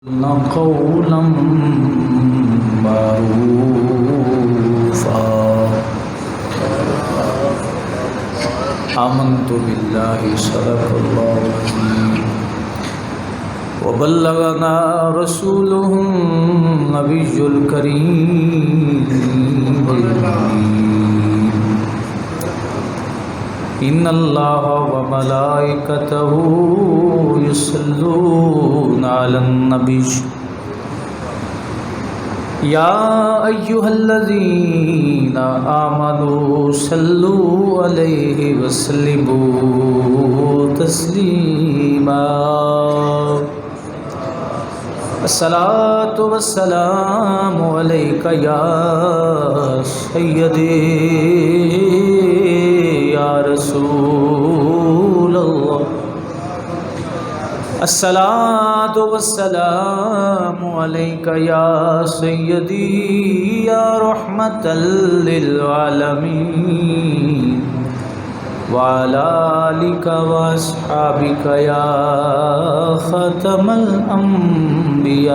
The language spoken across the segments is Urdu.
قولا معروفا آمنت بالله صدق الله العظيم وبلغنا رسوله النبي الكريم إن الله وملائكته يصلون على النبي يا أيها الذين آمنوا صلوا عليه وسلموا تسليما الصلاة والسلام عليك يا سيدي یا رسول اللہ الصلاۃ والسلام علیک یا سیدی یا رحمت للعالمین وعلی آلک واصحابک یا خاتم الانبیاء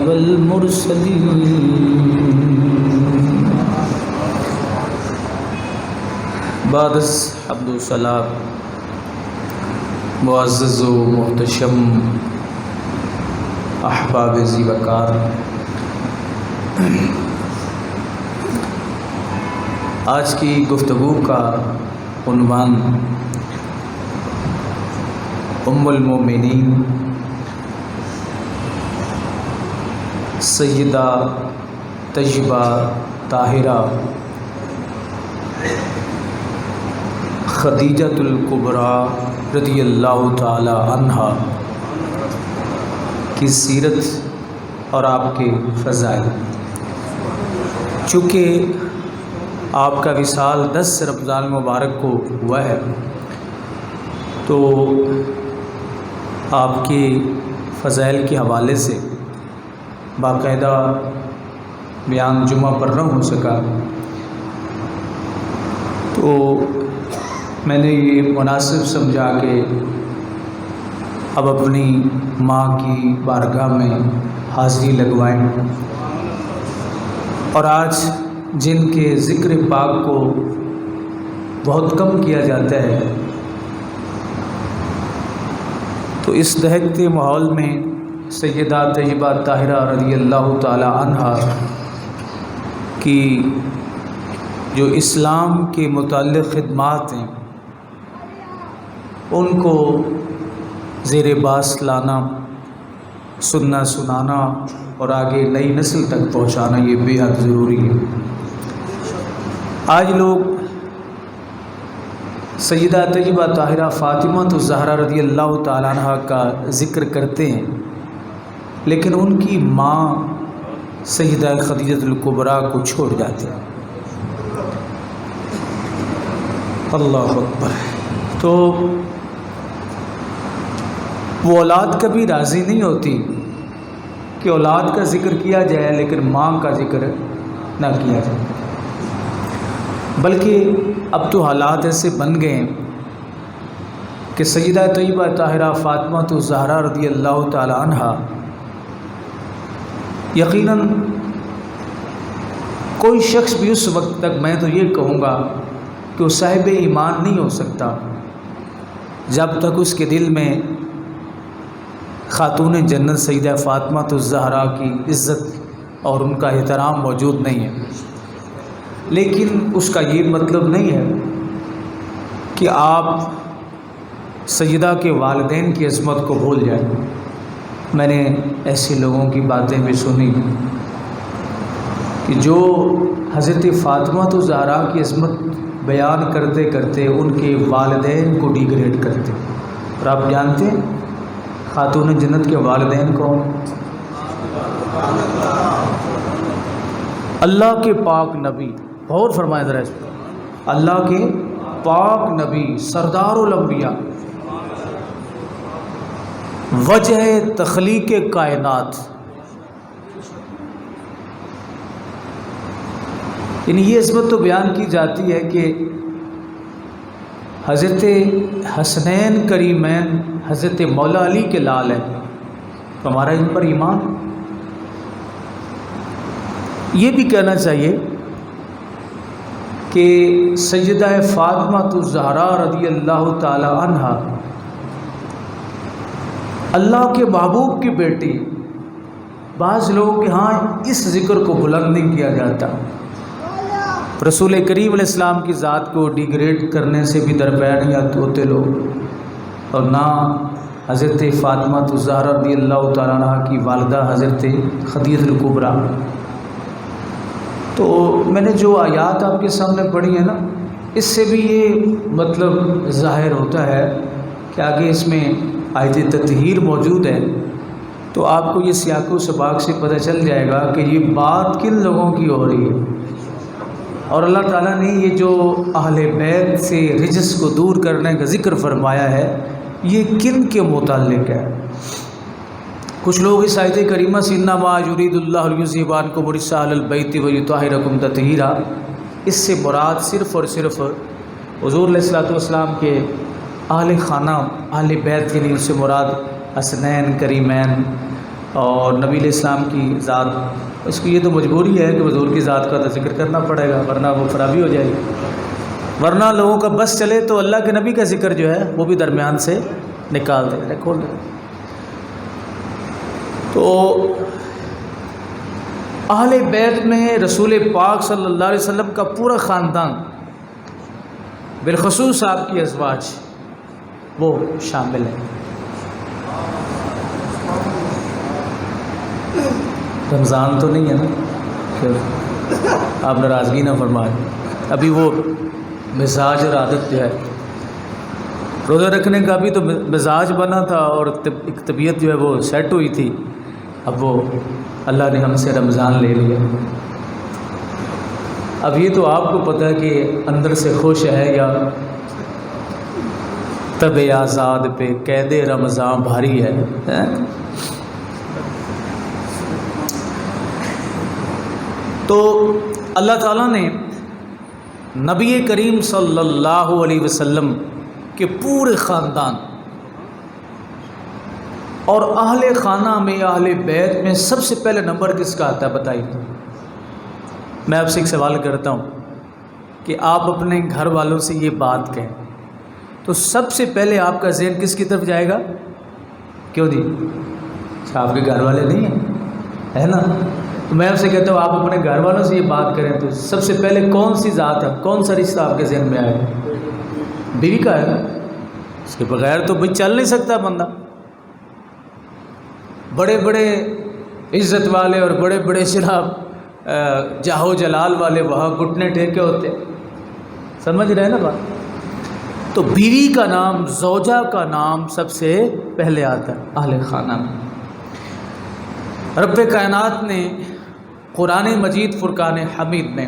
والمرسلین بعد عبد السلام معزز و محتشم احباب ذی وقار، آج کی گفتگو کا عنوان ام المومنین سیدہ طیبہ طاہرہ خدیجۃ الکبریٰ رضی اللہ تعالی عنہا کی سیرت اور آپ کے فضائل۔ چونکہ آپ کا وصال 10 رمضان مبارک کو ہوا ہے تو آپ کے فضائل کے حوالے سے باقاعدہ بیان جمعہ پر نہ ہو سکا، تو میں نے یہ مناسب سمجھا کہ اب اپنی ماں کی بارگاہ میں حاضری لگوائیں، اور آج جن کے ذکر پاک کو بہت کم کیا جاتا ہے، تو اس دہکتے ماحول میں سیدہ طیبہ طاہرہ رضی اللہ تعالی عنہا کی جو اسلام کے متعلق خدمات ہیں ان کو زیر باس لانا، سننا سنانا اور آگے نئی نسل تک پہنچانا یہ بے حد ضروری ہے۔ آج لوگ سیدہ طیبہ طاہرہ فاطمہ الزہرا رضی اللہ تعالیٰ عنہ کا ذکر کرتے ہیں، لیکن ان کی ماں سیدہ خدیجۃ الکبریٰ کو چھوڑ جاتے ہیں۔ اللہ اکبر۔ تو وہ اولاد کبھی راضی نہیں ہوتی کہ اولاد کا ذکر کیا جائے لیکن ماں کا ذکر نہ کیا جائے، بلکہ اب تو حالات ایسے بن گئے ہیں کہ سیدہ طیبہ طاہرہ فاطمہ الزہرا رضی اللہ تعالی عنہا یقیناً کوئی شخص بھی اس وقت تک، میں تو یہ کہوں گا کہ وہ صاحب ایمان نہیں ہو سکتا جب تک اس کے دل میں خاتون جنت سیدہ فاطمہ الزہرا کی عزت اور ان کا احترام موجود نہیں ہے۔ لیکن اس کا یہ مطلب نہیں ہے کہ آپ سیدہ کے والدین کی عظمت کو بھول جائیں۔ میں نے ایسے لوگوں کی باتیں بھی سنی کہ جو حضرت فاطمہ الزہرا کی عظمت بیان کرتے کرتے ان کے والدین کو ڈیگریڈ کرتے، اور آپ جانتے ہیں خاتون جنت کے والدین کون؟ اللہ کے پاک نبی، غور فرمائیں ذرا اس پر، اللہ کے پاک نبی سردار الانبیاء، وجہ تخلیق کائنات، یعنی یہ عظمت تو بیان کی جاتی ہے کہ حضرت حسنین کریمین حضرت مولا علی کے لال ہیں، تو ہمارا ان پر ایمان ہے۔ یہ بھی کہنا چاہیے کہ سیدہ فاطمہ الزہرا رضی اللہ تعالی عنہا اللہ کے محبوب کی بیٹی، بعض لوگوں کے ہاں اس ذکر کو بلند نہیں کیا جاتا، رسول کریم علیہ السلام کی ذات کو ڈیگریڈ کرنے سے بھی درپیار نہیں ہوتے لوگ، اور نہ حضرت فاطمہ الزہرا رضی اللہ تعالیٰ عنہ کی والدہ حضرت خدیجہ الکبریٰ۔ تو میں نے جو آیات آپ کے سامنے پڑھی ہیں نا، اس سے بھی یہ مطلب ظاہر ہوتا ہے کہ آگے اس میں آیت تطہیر موجود ہے، تو آپ کو یہ سیاق و سباق سے پتہ چل جائے گا کہ یہ بات کن لوگوں کی ہو رہی ہے، اور اللہ تعالیٰ نے یہ جو اہل بیت سے رجس کو دور کرنے کا ذکر فرمایا ہے یہ کن کے متعلق ہے۔ کچھ لوگ اس آیت کریمہ سے انما یرید اللہ لیذھب عنکم الرجس اہل البیت ویطہرکم تطہیرا، اس سے مراد صرف اور صرف حضور علیہ الصلوۃ والسلام کے اہل خانہ اہل بیت کے لیے، اس سے مراد حسنین کریمین اور نبی علیہ السلام کی ذات۔ اس کی یہ تو مجبوری ہے کہ حضور کی ذات کا تو ذکر کرنا پڑے گا، ورنہ وہ خرابی ہو جائے گی، ورنہ لوگوں کا بس چلے تو اللہ کے نبی کا ذکر جو ہے وہ بھی درمیان سے نکال دے، کھول دے۔ تو اہل بیت میں رسول پاک صلی اللہ علیہ وسلم کا پورا خاندان، بالخصوص آپ کی ازواج، وہ شامل ہیں۔ رمضان تو نہیں ہے نا کہ آپ ناراضگی نہ فرمائیں، ابھی وہ مزاج اور عادت جو ہے روزہ رکھنے کا بھی تو مزاج بنا تھا، اور ایک طبیعت جو ہے وہ سیٹ ہوئی تھی، اب وہ اللہ نے ہم سے رمضان لے لیا۔ اب یہ تو آپ کو پتہ ہے کہ اندر سے خوش ہے یا طب آزاد پہ قید رمضان بھاری ہے۔ تو اللہ تعالیٰ نے نبی کریم صلی اللہ علیہ وسلم کے پورے خاندان اور اہل خانہ میں، اہل بیت میں سب سے پہلے نمبر کس کا آتا ہے بتائیے؟ میں آپ سے ایک سوال کرتا ہوں کہ آپ اپنے گھر والوں سے یہ بات کہیں تو سب سے پہلے آپ کا ذہن کس کی طرف جائے گا؟ کیوں جی؟ آپ کے گھر والے نہیں ہیں، ہے نا؟ تو میں آپ سے کہتا ہوں آپ اپنے گھر والوں سے یہ بات کریں تو سب سے پہلے کون سی ذات ہے، کون سا رشتہ آپ کے ذہن میں آئے گا؟ بیوی کا ہے نا، اس کے بغیر تو بھائی چل نہیں سکتا بندہ۔ بڑے بڑے عزت والے اور بڑے بڑے شراب جاہو جلال والے وہاں گھٹنے ٹیکے ہوتے، سمجھ رہے ہیں نا بات؟ تو بیوی کا نام، زوجہ کا نام سب سے پہلے آتا ہے اہل خانہ میں۔ رب کائنات نے قرآن مجید فرقان حمید میں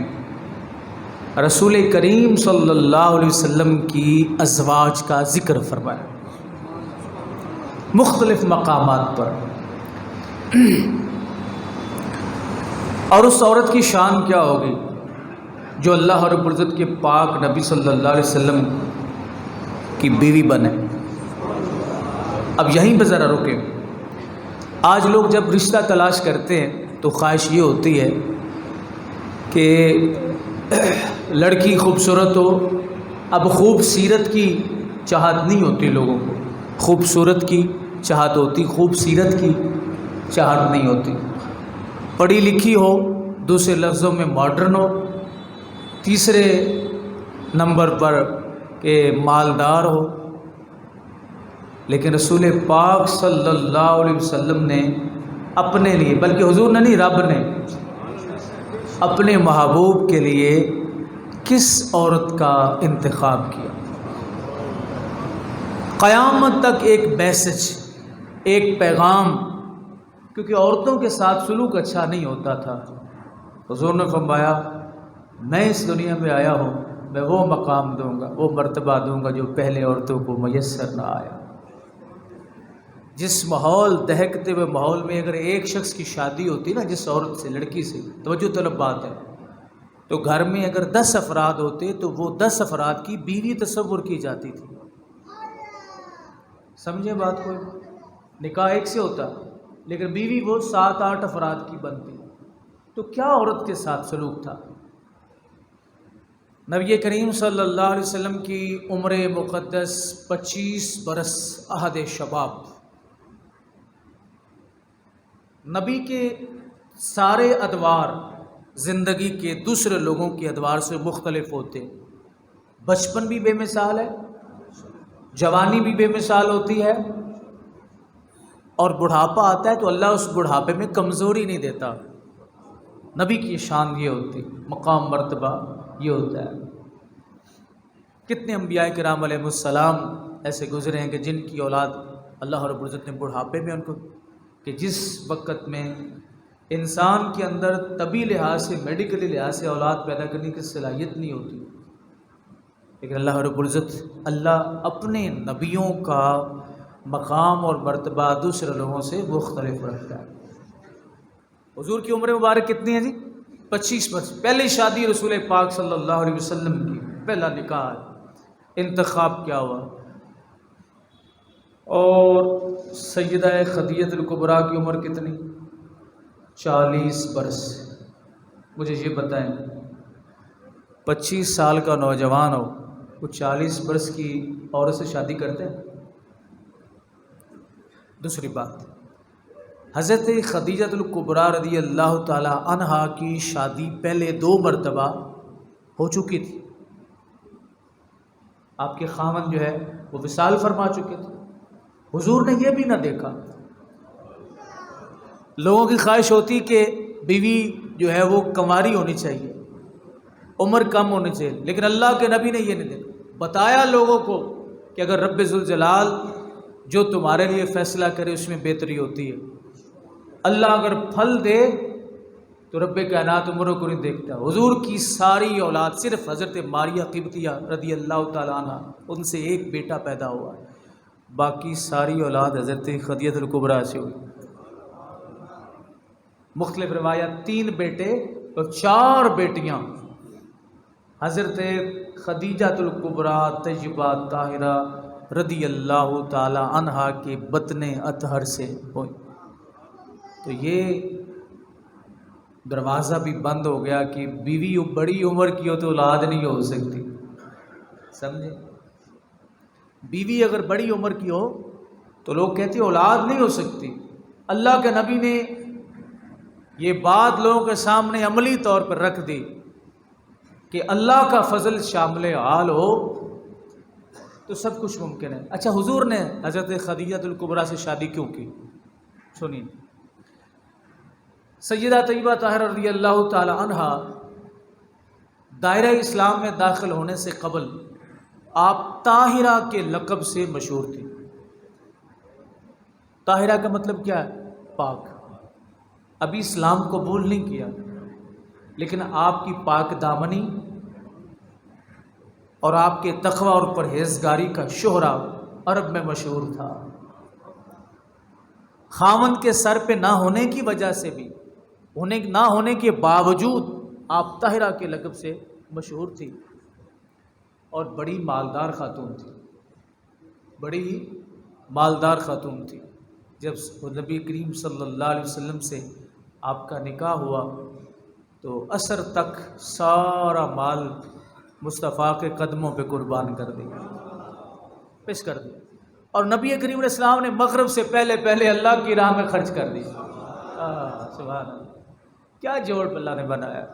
رسول کریم صلی اللہ علیہ وسلم کی ازواج کا ذکر فرمایا مختلف مقامات پر، اور اس عورت کی شان کیا ہوگی جو اللہ رب العزت کے پاک نبی صلی اللہ علیہ وسلم کی بیوی بنے۔ اب یہیں پہ ذرا رکیں۔ آج لوگ جب رشتہ تلاش کرتے ہیں تو خواہش یہ ہوتی ہے کہ لڑکی خوبصورت ہو۔ اب خوبصورت کی چاہت نہیں ہوتی لوگوں کو، خوبصورت کی چاہت ہوتی، خوبصورت کی چاہت نہیں ہوتی۔ پڑھی لکھی ہو، دوسرے لفظوں میں ماڈرن ہو، تیسرے نمبر پر کہ مالدار ہو۔ لیکن رسول پاک صلی اللہ علیہ وسلم نے اپنے لیے، بلکہ حضور نے نہیں، رب نے اپنے محبوب کے لیے کس عورت کا انتخاب کیا؟ قیامت تک ایک میسج، ایک پیغام، کیونکہ عورتوں کے ساتھ سلوک اچھا نہیں ہوتا تھا۔ حضور نے فرمایا میں اس دنیا میں آیا ہوں، میں وہ مقام دوں گا، وہ مرتبہ دوں گا جو پہلے عورتوں کو میسر نہ آیا۔ جس ماحول، دہکتے ہوئے ماحول میں اگر ایک شخص کی شادی ہوتی نا، جس عورت سے، لڑکی سے، توجہ طلب بات ہے، تو گھر میں اگر 10 افراد ہوتے تو وہ 10 افراد کی بیوی تصور کی جاتی تھی۔ سمجھے بات کو؟ نکاح ایک سے ہوتا لیکن بیوی وہ 7-8 افراد کی بنتی، تو کیا عورت کے ساتھ سلوک تھا؟ نبی کریم صلی اللہ علیہ وسلم کی عمر مقدس 25 برس عہد شباب، نبی کے سارے ادوار زندگی کے دوسرے لوگوں کے ادوار سے مختلف ہوتے، بچپن بھی بے مثال ہے، جوانی بھی بے مثال ہوتی ہے، اور بڑھاپا آتا ہے تو اللہ اس بڑھاپے میں کمزوری نہیں دیتا۔ نبی کی شان یہ ہوتی، مقام مرتبہ یہ ہوتا ہے۔ کتنے انبیاء کرام علیہ السلام ایسے گزرے ہیں کہ جن کی اولاد اللہ رب العزت نے بڑھاپے میں ان کو، کہ جس وقت میں انسان کے اندر طبی لحاظ سے، میڈیکلی لحاظ سے اولاد پیدا کرنے کی صلاحیت نہیں ہوتی، لیکن اللہ رب العزت اللہ اپنے نبیوں کا مقام اور مرتبہ دوسرے لوگوں سے مختلف رکھتا ہے۔ حضور کی عمر مبارک کتنی ہے جی؟ 25 برس۔ پہلی شادی رسول پاک صلی اللہ علیہ وسلم کی، پہلا نکاح، انتخاب کیا ہوا؟ اور سیدہ خدیجہ الکبریٰ کی عمر کتنی؟ 40 برس۔ مجھے یہ بتائیں 25 سال کا نوجوان ہو، وہ 40 برس کی عورت سے شادی کرتے ہیں؟ دوسری بات، حضرت خدیجہ الکبریٰ رضی اللہ تعالی عنہا کی شادی پہلے 2 مرتبہ ہو چکی تھی، آپ کے خاوند جو ہے وہ وصال فرما چکے تھے، حضور نے یہ بھی نہ دیکھا۔ لوگوں کی خواہش ہوتی کہ بیوی جو ہے وہ کنواری ہونی چاہیے، عمر کم ہونی چاہیے، لیکن اللہ کے نبی نے یہ نہیں دیکھا، بتایا لوگوں کو کہ اگر رب ذوالجلال جو تمہارے لیے فیصلہ کرے اس میں بہتری ہوتی ہے، اللہ اگر پھل دے تو رب کائنات عمروں کو نہیں دیکھتا۔ حضور کی ساری اولاد، صرف حضرت ماریہ قبطیہ رضی اللہ تعالیٰ عنہ ان سے ایک بیٹا پیدا ہوا، باقی ساری اولاد حضرت خدیجہ الکبریٰ سے ہوئی۔ مختلف روایات 3 بیٹے اور 4 بیٹیاں حضرت خدیجہ الکبریٰ طیبہ طاہرہ رضی اللہ تعالی عنہا کے بطن اطہر سے ہوئی۔ تو یہ دروازہ بھی بند ہو گیا کہ بیوی بڑی عمر کی ہو تو اولاد نہیں ہو سکتی، سمجھے؟ بیوی اگر بڑی عمر کی ہو تو لوگ کہتے ہیں اولاد نہیں ہو سکتی۔ اللہ کے نبی نے یہ بات لوگوں کے سامنے عملی طور پر رکھ دی کہ اللہ کا فضل شامل حال ہو تو سب کچھ ممکن ہے۔ اچھا، حضور نے حضرت خدیجہ الکبریٰ سے شادی کیوں کی؟ سنیے، سیدہ طیبہ طاہرہ رضی اللہ تعالی عنہا دائرہ اسلام میں داخل ہونے سے قبل آپ طاہرہ کے لقب سے مشہور تھی۔ طاہرہ کا مطلب کیا ہے؟ پاک۔ ابھی اسلام قبول نہیں کیا، لیکن آپ کی پاک دامنی اور آپ کے تقوی اور پرہیزگاری کا شہرہ عرب میں مشہور تھا۔ خاوند کے سر پہ نہ ہونے کی وجہ سے بھی، نہ ہونے کے باوجود آپ طاہرہ کے لقب سے مشہور تھی، اور بڑی مالدار خاتون تھی، بڑی مالدار خاتون تھی۔ جب نبی کریم صلی اللہ علیہ وسلم سے آپ کا نکاح ہوا تو عصر تک سارا مال مصطفیٰ کے قدموں پہ قربان کر دیا، پیش کر دیا، اور نبی کریم علیہ السلام نے مغرب سے پہلے اللہ کی راہ میں خرچ کر دیا۔ سبحان اللہ، کیا جوڑ اللہ نے بنایا۔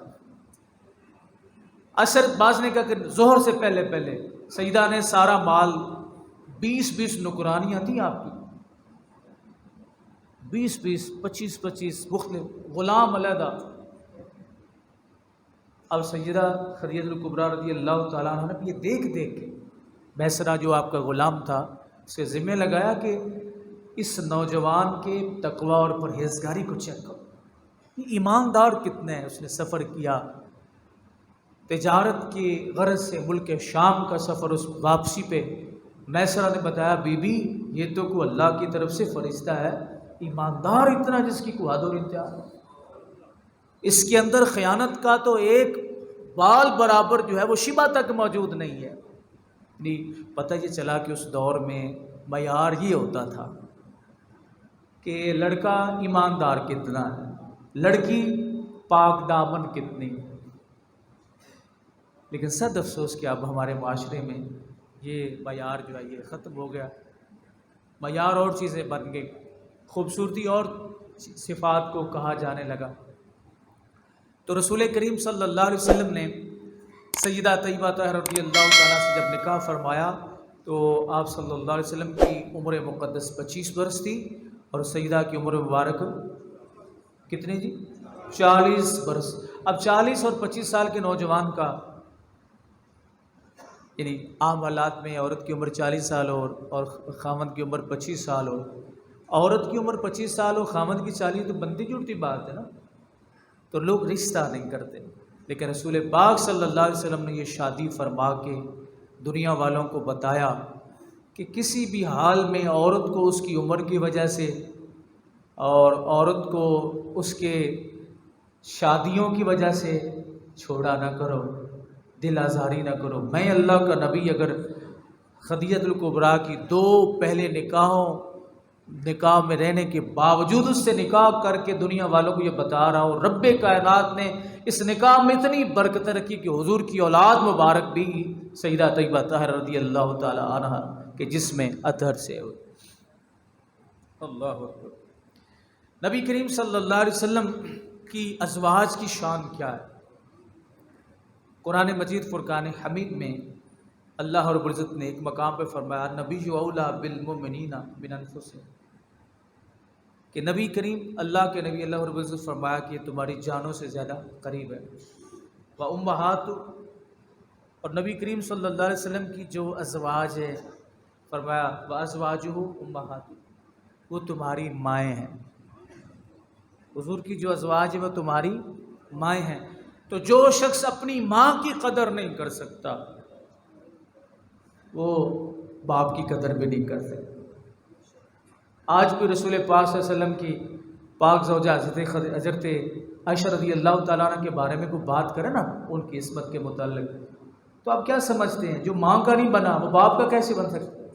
عصر بعض نے کہا کہ ظہر سے پہلے سیدہ نے سارا مال 20 نکرانیاں تھیں آپ کی، 20 25 مختلف غلام علیحدہ۔ اب سیدہ خدیجہ الکبریٰ رضی اللہ تعالیٰ عنہ نے یہ دیکھ کے میسرہ جو آپ کا غلام تھا اس کے ذمہ لگایا کہ اس نوجوان کے تقوی اور پرہیزگاری کو چیک کرو، یہ ایماندار کتنے ہیں۔ اس نے سفر کیا، تجارت کی غرض سے ملک شام کا سفر، اس واپسی پہ میسرہ نے بتایا بی بی یہ تو کوئی اللہ کی طرف سے فرشتہ ہے، ایماندار اتنا جس کی کوئی حد اور انتہا، اس کے اندر خیانت کا تو ایک بال برابر جو ہے وہ شبہ تک موجود نہیں ہے۔ نہیں پتہ یہ چلا کہ اس دور میں معیار یہ ہوتا تھا کہ لڑکا ایماندار کتنا ہے، لڑکی پاک دامن کتنی، لیکن صد افسوس کہ اب ہمارے معاشرے میں یہ معیار جو ہے یہ ختم ہو گیا، معیار اور چیزیں بن گئی، خوبصورتی اور صفات کو کہا جانے لگا۔ تو رسول کریم صلی اللہ علیہ وسلم نے سیدہ طیبہ طاہرہ رضی اللہ تعالیٰ سے جب نکاح فرمایا تو آپ صلی اللہ علیہ وسلم کی عمر مقدس 25 برس تھی اور سیدہ کی عمر مبارک کتنی جی؟ 40 برس۔ اب 40 اور 25 سال کے نوجوان کا، یعنی عام حالات میں عورت کی عمر 40 سال اور خامند کی عمر 25 سال ہو، عورت کی عمر 25 سال ہو خامند کی 40، تو بنتی جڑتی بات ہے نا، تو لوگ رشتہ نہیں کرتے۔ لیکن رسول پاک صلی اللہ علیہ وسلم نے یہ شادی فرما کے دنیا والوں کو بتایا کہ کسی بھی حال میں عورت کو اس کی عمر کی وجہ سے اور عورت کو اس کے شادیوں کی وجہ سے چھوڑا نہ کرو، دل آزاری نہ کرو۔ میں اللہ کا نبی اگر خدیجہ الکبریٰ کی 2 پہلے نکاح میں رہنے کے باوجود اس سے نکاح کر کے دنیا والوں کو یہ بتا رہا ہوں، رب کائنات نے اس نکاح میں اتنی برکت رکھی کہ حضور کی اولاد مبارک بھی سیدہ طیبہ طاہرہ رضی اللہ تعالی عنہا کے جسم میں اطہر سے ہوئی۔ اللہ اکبر۔ نبی کریم صلی اللہ علیہ وسلم کی ازواج کی شان کیا ہے؟ قرآن مجید فرقان حمید میں اللہ رب العزت نے ایک مقام پہ فرمایا نبی اولیٰ بالمؤمنین من انفسہم، کہ نبی کریم اللہ کے نبی اللہ رب العزت فرمایا کہ یہ تمہاری جانوں سے زیادہ قریب ہے۔ وَأُمَّهَاتُ، اور نبی کریم صلی اللہ علیہ وسلم کی جو ازواج ہے فرمایا وَأَزْوَاجُهُ أُمَّهَاتُ، وہ تمہاری مائیں ہیں۔ حضور کی جو ازواج ہیں وہ تمہاری مائیں ہیں۔ تو جو شخص اپنی ماں کی قدر نہیں کر سکتا وہ باپ کی قدر بھی نہیں کر سکتا۔ آج کوئی رسول پاک صلی اللہ علیہ وسلم کی پاک زوجہ حضرت عائشہ رضی اللہ تعالیٰ عنہ کے بارے میں کوئی بات کرے نا ان کی عصمت کے متعلق، تو آپ کیا سمجھتے ہیں جو ماں کا نہیں بنا وہ باپ کا کیسے بن سکتا ہے؟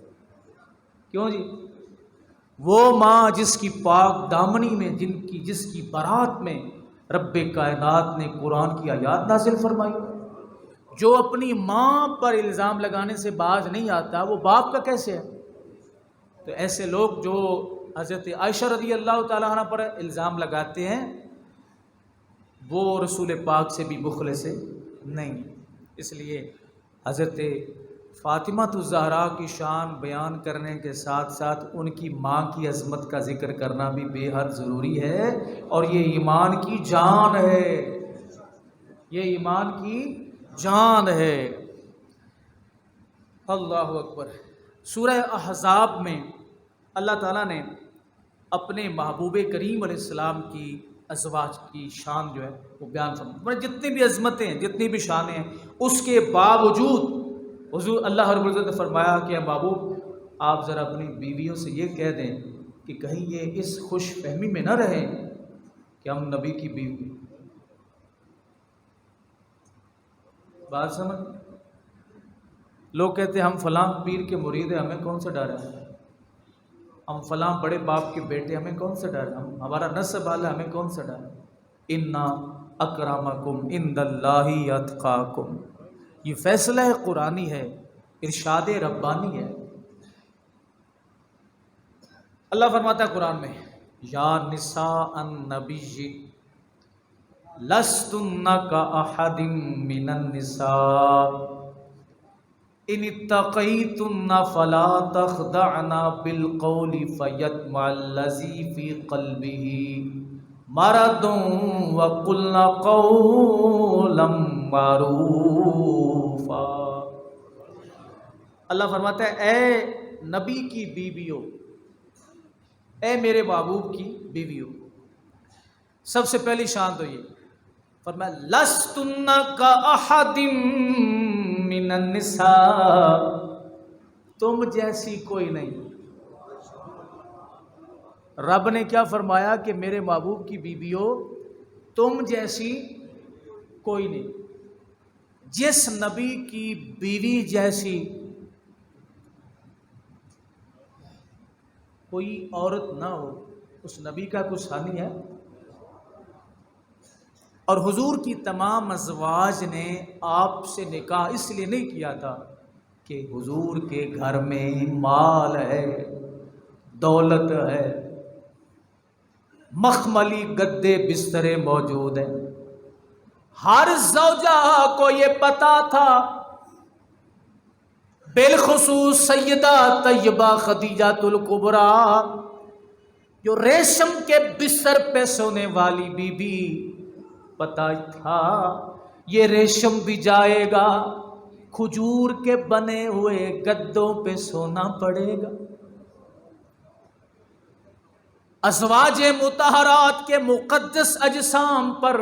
کیوں جی؟ وہ ماں جس کی پاک دامنی میں جس کی برات میں رب کائنات نے قرآن کی آیات نازل فرمائی، جو اپنی ماں پر الزام لگانے سے باز نہیں آتا وہ باپ کا کیسے ہے؟ تو ایسے لوگ جو حضرت عائشہ رضی اللہ تعالیٰ عنہ پر الزام لگاتے ہیں وہ رسول پاک سے بھی مخلص نہیں۔ اس لیے حضرت فاطمہ الزہرا کی شان بیان کرنے کے ساتھ ساتھ ان کی ماں کی عظمت کا ذکر کرنا بھی بے حد ضروری ہے، اور یہ ایمان کی جان ہے، یہ ایمان کی جان ہے۔ اللہ اکبر۔ سورہ احزاب میں اللہ تعالیٰ نے اپنے محبوب کریم علیہ السلام کی ازواج کی شان جو ہے وہ بیان فرمائی، جتنی بھی عظمتیں جتنی بھی شانیں ہیں اس کے باوجود حضور اللہ رب العزت نے فرمایا کہ محبوب آپ ذرا اپنی بیویوں سے یہ کہہ دیں کہ کہیں یہ اس خوش فہمی میں نہ رہیں کہ ہم نبی کی بیوی۔ بات سمجھ؟ لوگ کہتے ہیں ہم فلاں پیر کے مرید ہیں، ہمیں کون سا ڈر ہے؟ ہم فلاں بڑے باپ کے بیٹے، ہمیں کون سا ڈر ہے؟ ہمارا نسب والا، ہمیں کون سا ڈر ہے؟ اِنَّ أَكْرَمَكُمْ عِنْدَ اللَّهِ أَتْقَاكُمْ، یہ فیصلہ قرآنی ہے، ارشاد ربانی ہے۔ اللہ فرماتا ہے قرآن میں یا نساء النبی لستن کأحد من النساء ان اتقیتن فلا تخضعن بالقول فیطمع الذی فی قلبہ مرض وقلن قولا معروفا۔ اللہ فرماتا ہے اے نبی کی بیویوں، اے میرے محبوب کی بیویوں، سب سے پہلی شان تو یہ فرمایا لستن کأحد من النساء، تم جیسی کوئی نہیں۔ رب نے کیا فرمایا کہ میرے محبوب کی بیویوں تم جیسی کوئی نہیں۔ جس نبی کی بیوی جیسی کوئی عورت نہ ہو اس نبی کا کچھ ثانی ہے؟ اور حضور کی تمام ازواج نے آپ سے نکاح اس لیے نہیں کیا تھا کہ حضور کے گھر میں مال ہے، دولت ہے، مخملی گدے بسترے موجود ہیں۔ ہر زوجہ کو یہ پتا تھا، بالخصوص سیدہ طیبہ خدیجہ الکبریٰ جو ریشم کے بستر پہ سونے والی بی بی، پتا تھا یہ ریشم بھی جائے گا، کھجور کے بنے ہوئے گدوں پہ سونا پڑے گا۔ ازواج مطہرات کے مقدس اجسام پر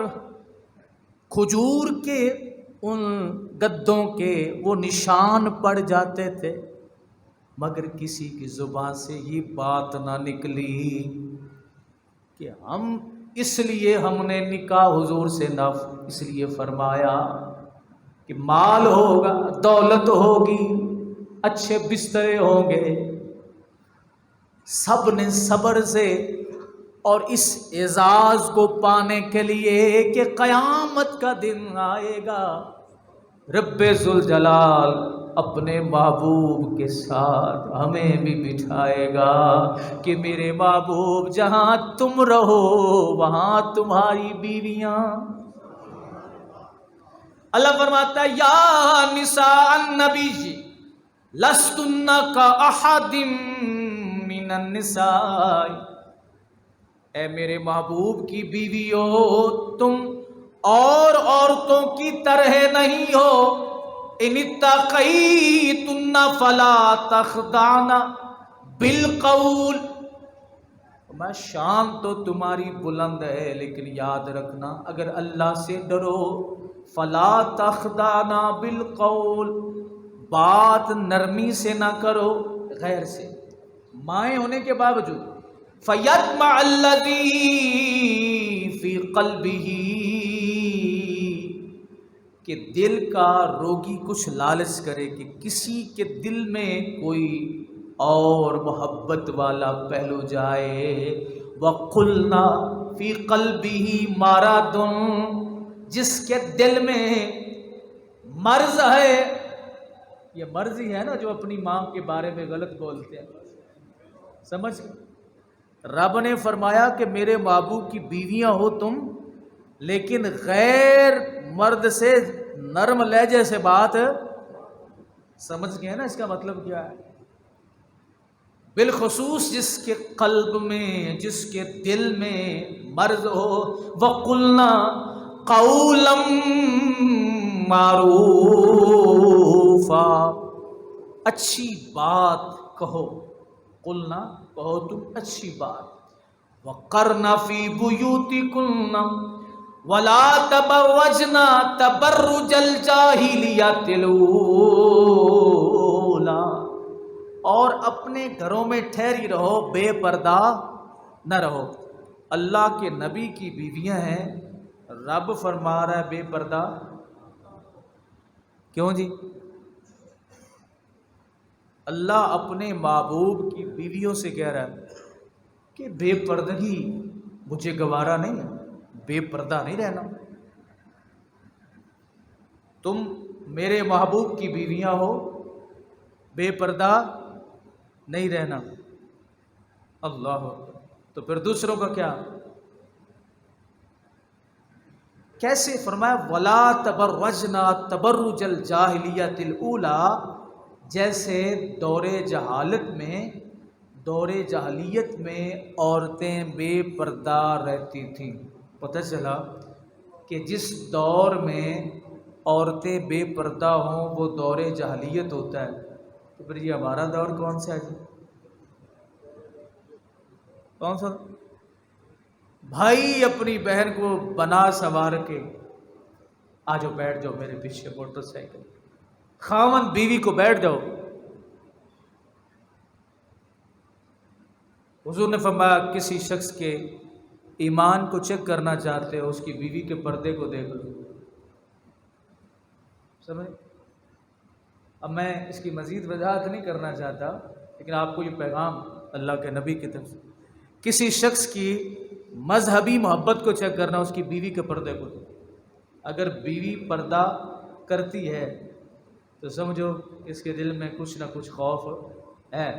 کھجور کے ان گدوں کے وہ نشان پڑ جاتے تھے، مگر کسی کی زبان سے یہ بات نہ نکلی کہ اس لیے ہم نے نکاح حضور سے نہ اس لیے فرمایا کہ مال ہوگا، دولت ہوگی، اچھے بسترے ہوں گے۔ سب نے صبر سے اور اس اعزاز کو پانے کے لیے کہ قیامت کا دن آئے گا، رب ذوالجلال اپنے محبوب کے ساتھ ہمیں بھی بٹھائے گا کہ میرے محبوب جہاں تم رہو وہاں تمہاری بیویاں۔ اللہ فرماتا ہے یا نساء النبی لستن کاحد من النساء، اے میرے محبوب کی بیویوں تم اور عورتوں کی طرح نہیں ہو، ان اتقیتن فلا تخضعن بالقول، میں شان تو تمہاری بلند ہے لیکن یاد رکھنا اگر اللہ سے ڈرو، فلا تخضعن بالقول، بات نرمی سے نہ کرو غیر سے، مائیں ہونے کے باوجود۔ فَيَطْمَعَ الَّذِي فِي قَلْبِهِ، کہ دل کا روگی کچھ لالچ کرے کہ کسی کے دل میں کوئی اور محبت والا پہلو جائے۔ وَقُلْنَا فِي قَلْبِهِ مَرَضٌ، جس کے دل میں مرض ہے، یہ مرض ہی ہے نا جو اپنی ماں کے بارے میں غلط بولتے ہیں، سمجھ؟ رب نے فرمایا کہ میرے محبوب کی بیویاں ہو تم، لیکن غیر مرد سے نرم لہجے سے بات، سمجھ گئے نا اس کا مطلب کیا ہے؟ بالخصوص جس کے قلب میں، جس کے دل میں مرض ہو۔ وَقُلْنَا قَوْلًا مَعْرُوفًا، اچھی بات کہو، قلنا کہو تم اچھی بات۔ وَقَرْنَ فِي بُيُوتِكُنَّ وَلَا تَبَرَّجْنَ تَبَرُّجَ الْجَاهِلِيَّةِ الْأُولَى، اور اپنے گھروں میں ٹھہری رہو، بے پردہ نہ رہو۔ اللہ کے نبی کی بیویاں ہیں، رب فرما رہا ہے بے پردہ کیوں جی؟ اللہ اپنے محبوب کی بیویوں سے کہہ رہا ہے کہ بے پردگی مجھے گوارا نہیں ہے، بے پردہ نہیں رہنا۔ تم میرے محبوب کی بیویاں ہو، بے پردہ نہیں رہنا۔ اللہ اکبر۔ تو پھر دوسروں کا کیا؟ کیسے فرمایا وَلَا تَبَرَّجْنَا تَبَرُّجَ الْجَاهِلِيَّةِ الْأُولَى، جیسے دور جاہلیت میں عورتیں بے پردہ رہتی تھیں۔ پتہ چلا کہ جس دور میں عورتیں بے پردہ ہوں وہ دور جاہلیت ہوتا ہے، تو پھر یہ ہمارا دور کون سا ہے جی؟ کون سا؟ بھائی اپنی بہن کو بنا سنوار کے آجو بیٹھ جاؤ میرے پیچھے موٹر سائیکل، خاوند بیوی کو بیٹھ جاؤ۔ حضور نے فرمایا کسی شخص کے ایمان کو چیک کرنا چاہتے ہو اس کی بیوی کے پردے کو دیکھ لو، سمجھ؟ اب میں اس کی مزید وضاحت نہیں کرنا چاہتا، لیکن آپ کو یہ پیغام اللہ کے نبی کی طرف سے کسی شخص کی مذہبی محبت کو چیک کرنا اس کی بیوی کے پردے کو. اگر بیوی پردہ کرتی ہے تو سمجھو اس کے دل میں کچھ نہ کچھ خوف ہے.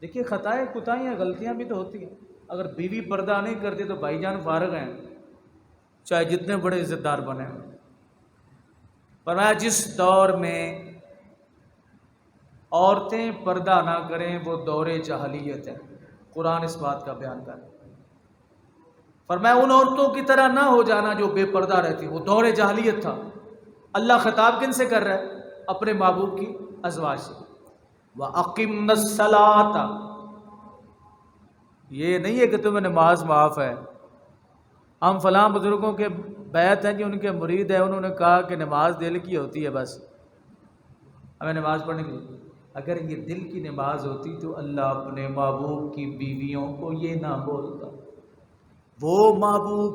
دیکھیے خطائیں کوتاہیاں غلطیاں بھی تو ہوتی ہیں. اگر بیوی پردہ نہیں کرتی تو بھائی جان فارغ ہیں, چاہے جتنے بڑے عزت دار بنے. فرمایا جس دور میں عورتیں پردہ نہ کریں وہ دور جاہلیت ہے. قرآن اس بات کا بیان کر. فرمایا ان عورتوں کی طرح نہ ہو جانا جو بے پردہ رہتی, وہ دور جاہلیت تھا. اللہ خطاب کن سے کر رہا ہے؟ اپنے محبوب کی ازواج سے. وَأَقِمْنَ الصَّلَاةَ, یہ نہیں ہے کہ تمہیں نماز معاف ہے. ہم فلاں بزرگوں کے بیعت ہیں کہ ان کے مرید ہیں, انہوں نے کہا کہ نماز دل کی ہوتی ہے, بس ہمیں نماز پڑھنے کی. اگر یہ دل کی نماز ہوتی تو اللہ اپنے محبوب کی بیویوں کو یہ نہ بولتا. وہ محبوب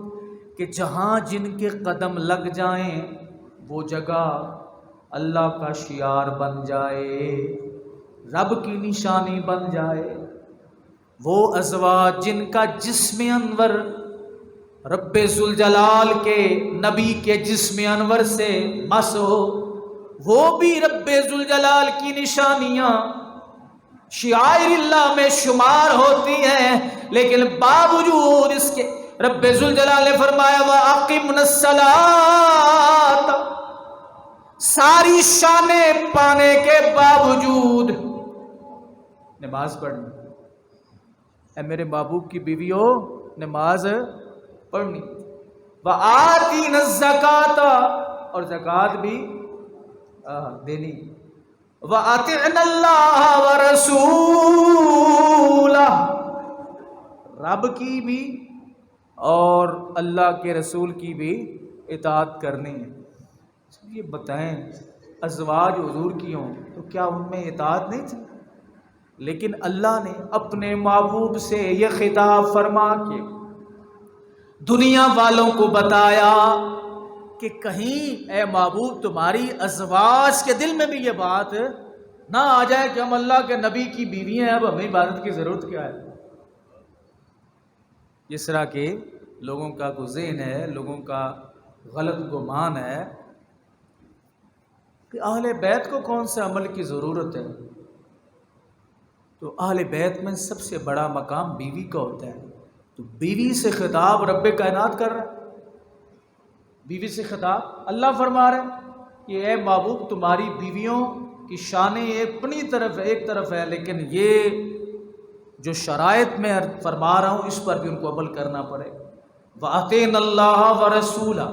کہ جہاں جن کے قدم لگ جائیں وہ جگہ اللہ کا شعار بن جائے, رب کی نشانی بن جائے. وہ ازواج جن کا جسم انور رب ذوالجلال کے نبی کے جسم انور سے مس ہو, وہ بھی رب ذوالجلال کی نشانیاں شعائر اللہ میں شمار ہوتی ہیں. لیکن باوجود اس کے رب ذوالجلال نے فرمایا وَأَقِمْنَ الصَّلَاةَ, ساری شانیں پانے کے باوجود نماز پڑھنی. اے میرے محبوب کی بیویوں نماز پڑھنی. وَآتِينَ الزَّكَاةَ, اور زکوٰۃ بھی دینی. وَأَطِعْنَ اللَّهَ وَرَسُولَهُ, رب کی بھی اور اللہ کے رسول کی بھی اطاعت کرنی ہے. یہ بتائیں ازواج حضور کی ہوں تو کیا ان میں اطاعت نہیں تھی؟ لیکن اللہ نے اپنے محبوب سے یہ خطاب فرما کے دنیا والوں کو بتایا کہ کہیں اے محبوب تمہاری ازواج کے دل میں بھی یہ بات نہ آ جائے کہ ہم اللہ کے نبی کی بیویاں ہیں, اب ہمیں عبادت کی ضرورت کیا ہے. جس طرح کہ لوگوں کا ذہن ہے, لوگوں کا غلط گمان ہے کہ اہل بیت کو کون سے عمل کی ضرورت ہے. تو اہل بیت میں سب سے بڑا مقام بیوی کا ہوتا ہے. تو بیوی سے خطاب رب کائنات کر رہا ہے, بیوی سے خطاب اللہ فرما رہے ہیں کہ اے محبوب تمہاری بیویوں کی شانیں اپنی طرف ایک طرف ہے, لیکن یہ جو شرائط میں فرما رہا ہوں اس پر بھی ان کو عمل کرنا پڑے. وَأَطِعْنَ اللَّهَ وَرَسُولَهُ.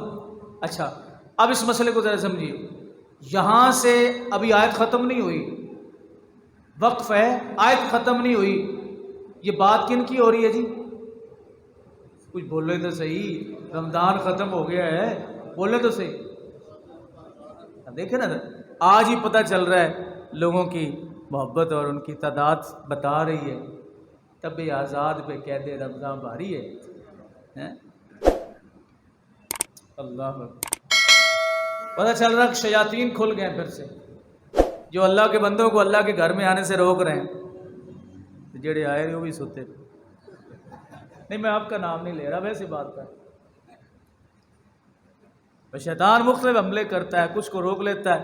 اچھا اب اس مسئلے کو ذرا سمجھیے. یہاں سے ابھی آیت ختم نہیں ہوئی, وقف ہے, آیت ختم نہیں ہوئی. یہ بات کن کی ہو رہی ہے جی؟ کچھ بولے تو صحیح, رمضان ختم ہو گیا ہے, بولے تو صحیح. دیکھیں نا آج ہی پتہ چل رہا ہے لوگوں کی محبت اور ان کی تعداد بتا رہی ہے. طب آزاد پہ قید رمضان بھاری ہے. اللہ پتہ چل رہا کہ شیاطین کھل گئے پھر سے, جو اللہ کے بندوں کو اللہ کے گھر میں آنے سے روک رہے ہیں. جڑے آئے وہ بھی سوتے. نہیں میں آپ کا نام نہیں لے رہا, ویسے بات کر. شیطان مختلف حملے کرتا ہے, کچھ کو روک لیتا ہے.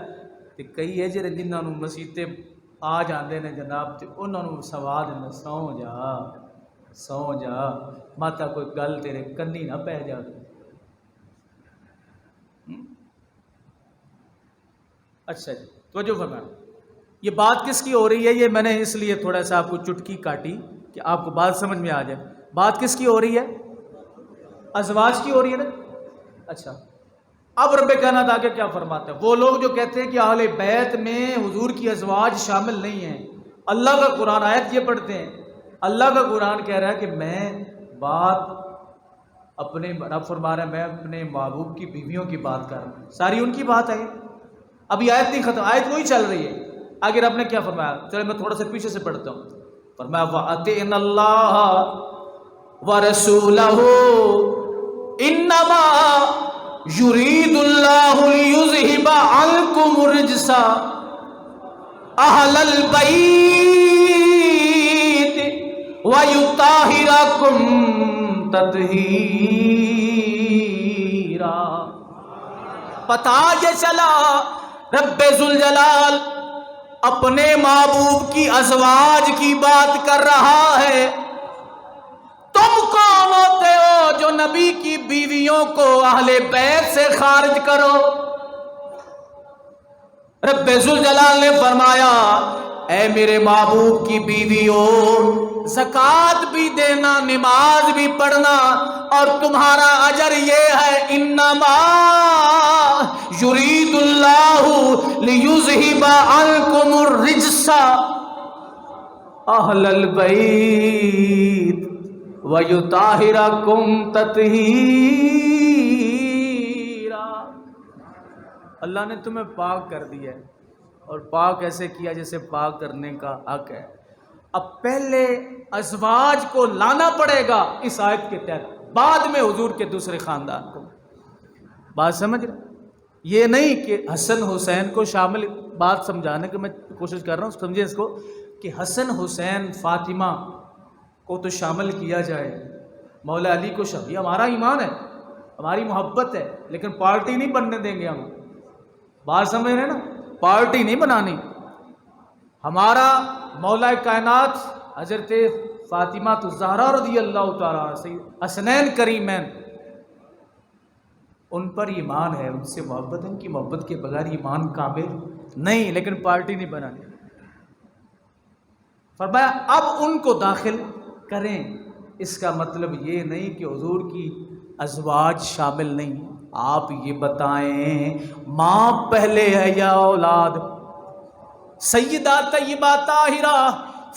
کہ کئی ہے جڑے جنہوں نے مسیطے آ جاندے نے جناب, تے انہوں نے سوا دینا سو جا ماتا کوئی گل تیرے کنی نہ پہ جا. اچھا جی توجہ فرمائیں. یہ بات کس کی ہو رہی ہے؟ یہ میں نے اس لیے تھوڑا سا آپ کو چٹکی کاٹی کہ آپ کو بات سمجھ میں آ جائے. بات کس کی ہو رہی ہے؟ ازواج کی ہو رہی ہے نا. اچھا اب رب کائنات آگے کیا فرماتا ہے؟ وہ لوگ جو کہتے ہیں کہ اہل بیت میں حضور کی ازواج شامل نہیں ہیں, اللہ کا قرآن آیت یہ پڑھتے ہیں, اللہ کا قرآن کہہ رہا ہے کہ میں بات اپنے رب فرما رہا ہے میں اپنے محبوب کی بیویوں کی بات کر رہا ہوں, ساری ان کی بات ہے. ابھی آیت نہیں ختم, آیت وہی چل رہی ہے. آگے رب نے کیا فرمایا؟ چلے میں تھوڑا سا پیچھے سے پڑھتا ہوں. فرمایا وَأَطِعْنَ اللَّهَ وَرَسُولَهُ إِنَّمَا يُرِيدُ اللَّهُ لِيُذْهِبَ عَنْكُمُ الرِّجْسَ أَهْلَ الْبَيْتِ وَيُطَهِّرَكُمْ تَطْهِيرًا۔ پتہ یہ چلا رب ذوالجلال اپنے محبوب کی ازواج کی بات کر رہا ہے۔ تم کون ہوتے ہو جو نبی کی بیویوں کو اہل بیت سے خارج کرو؟ رب ذوالجلال نے فرمایا اے میرے محبوب کی بیویوں، زکوٰۃ بھی دینا، نماز بھی پڑھنا، اور تمہارا اجر یہ ہے انما یرید اللہ لیذہب عنکم الرجس اہل البیت ویطہرکم تطہیرا۔ اللہ نے تمہیں پاک کر دیا ہے، اور پاک ایسے کیا جیسے پاک کرنے کا حق ہے۔ اب پہلے ازواج کو لانا پڑے گا اس آیت کے تحت، بعد میں حضور کے دوسرے خاندان کو۔ بات سمجھ رہے؟ یہ نہیں کہ حسن حسین کو شامل، بات سمجھانے کی میں کوشش کر رہا ہوں، سمجھے اس کو، کہ حسن حسین فاطمہ کو تو شامل کیا جائے، مولا علی کو شامل، یہ ہمارا ایمان ہے، ہماری محبت ہے، لیکن پارٹی نہیں بننے دیں گے ہم۔ بات سمجھ رہے ہیں نا؟ پارٹی نہیں بنانی۔ ہمارا مولا کائنات حضرت فاطمہ الزہرا رضی اللہ تعالیٰ عنہ، حسنین کریمین، ان پر ایمان ہے، ان سے محبت ہے، ان کی محبت کے بغیر ایمان کامل نہیں، لیکن پارٹی نہیں بنانی۔ فرمایا اب ان کو داخل کریں، اس کا مطلب یہ نہیں کہ حضور کی ازواج شامل نہیں۔ آپ یہ بتائیں ماں پہلے ہے یا اولاد؟ سیدہ طیبہ طاہرہ